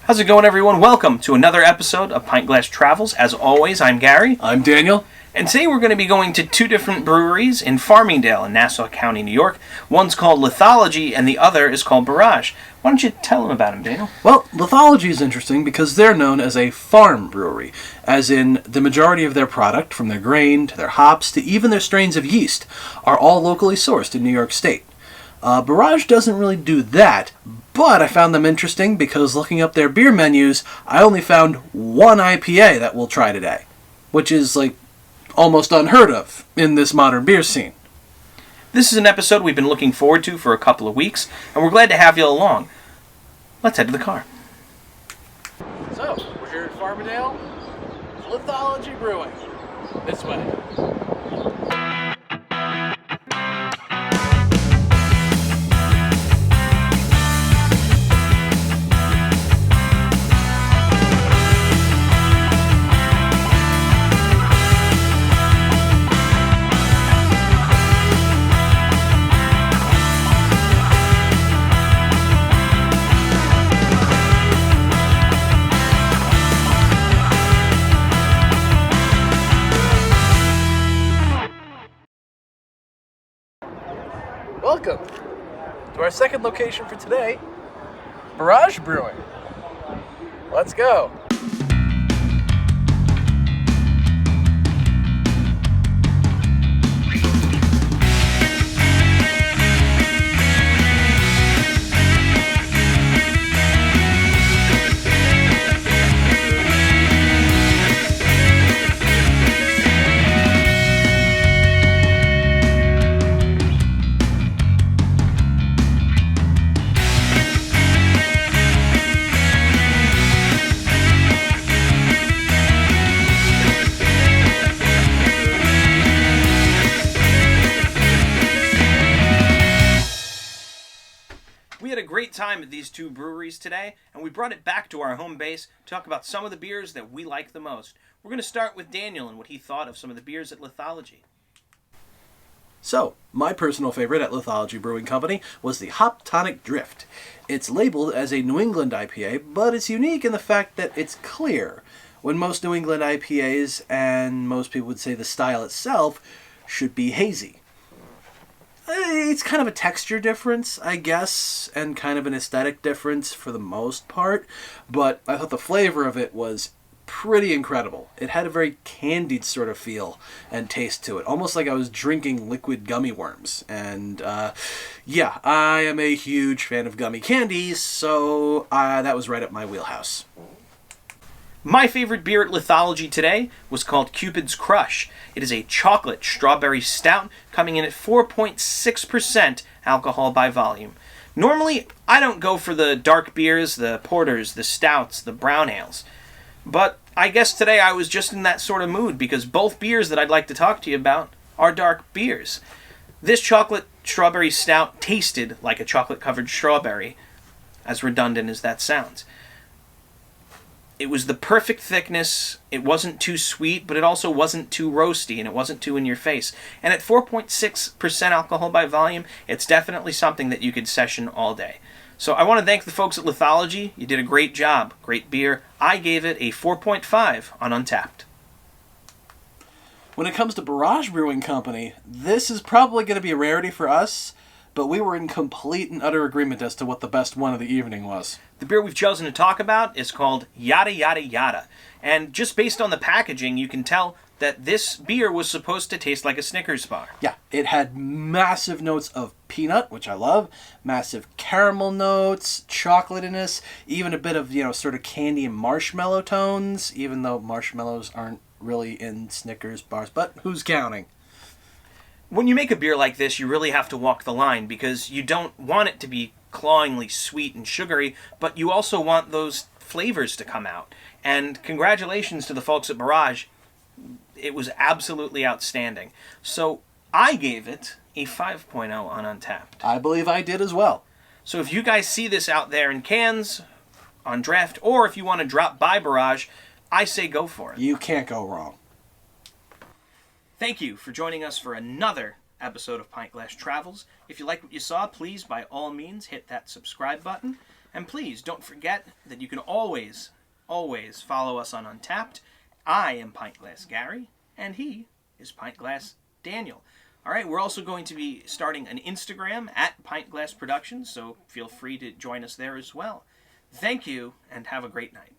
How's it going, everyone? Welcome to another episode of Pint Glass Travels. As always, I'm Gary. I'm Daniel. And today we're going to be going to two different breweries in Farmingdale in Nassau County, New York. One's called Lithology and the other is called Barrage. Why don't you tell them about them, Daniel? Well, Lithology is interesting because they're known as a farm brewery, as in the majority of their product, from their grain to their hops to even their strains of yeast, are all locally sourced in New York State. Barrage doesn't really do that, but I found them interesting because looking up their beer menus, I only found one IPA that we'll try today, which is almost unheard of in this modern beer scene. This is an episode we've been looking forward to for a couple of weeks, and we're glad to have you along. Let's head to the car. So, we're here at Farmingdale, Lithology Brewing. This way. Welcome to our second location for today, Barrage Brewing. Let's go. We had a great time at these two breweries today, and we brought it back to our home base to talk about some of the beers that we like the most. We're going to start with Daniel and what he thought of some of the beers at Lithology. So, my personal favorite at Lithology Brewing Company was the Hop Tonic Drift. It's labeled as a New England IPA, but it's unique in the fact that it's clear, when most New England IPAs, and most people would say the style itself, should be hazy. It's kind of a texture difference, I guess, and kind of an aesthetic difference for the most part, but I thought the flavor of it was pretty incredible. It had a very candied sort of feel and taste to it, almost like I was drinking liquid gummy worms. And yeah, I am a huge fan of gummy candies, so that was right up my wheelhouse. My favorite beer at Lithology today was called Cupid's Crush. It is a chocolate strawberry stout coming in at 4.6% alcohol by volume. Normally, I don't go for the dark beers, the porters, the stouts, the brown ales. But I guess today I was just in that sort of mood because both beers that I'd like to talk to you about are dark beers. This chocolate strawberry stout tasted like a chocolate-covered strawberry, as redundant as that sounds. It was the perfect thickness. It wasn't too sweet, but it also wasn't too roasty, and it wasn't too in your face. And at 4.6% alcohol by volume, it's definitely something that you could session all day. So I want to thank the folks at Lithology. You did a great job. Great beer. I gave it a 4.5 on Untapped. When it comes to Barrage Brewing Company, this is probably going to be a rarity for us, but we were in complete and utter agreement as to what the best one of the evening was. The beer we've chosen to talk about is called Yada Yada Yada. And just based on the packaging, you can tell that this beer was supposed to taste like a Snickers bar. Yeah, it had massive notes of peanut, which I love, massive caramel notes, chocolatiness, even a bit of, sort of candy and marshmallow tones, even though marshmallows aren't really in Snickers bars, but who's counting? When you make a beer like this, you really have to walk the line because you don't want it to be clawingly sweet and sugary, but you also want those flavors to come out. And congratulations to the folks at Barrage. It was absolutely outstanding. So I gave it a 5.0 on Untapped. I believe I did as well. So if you guys see this out there in cans, on draft, or if you want to drop by Barrage, I say go for it. You can't go wrong. Thank you for joining us for another episode of Pint Glass Travels. If you like what you saw, please, by all means, hit that subscribe button. And please don't forget that you can always follow us on Untapped. I am Pint Glass Gary, and he is Pint Glass Daniel. All right, we're also going to be starting an Instagram at Pint Glass Productions, so feel free to join us there as well. Thank you, and have a great night.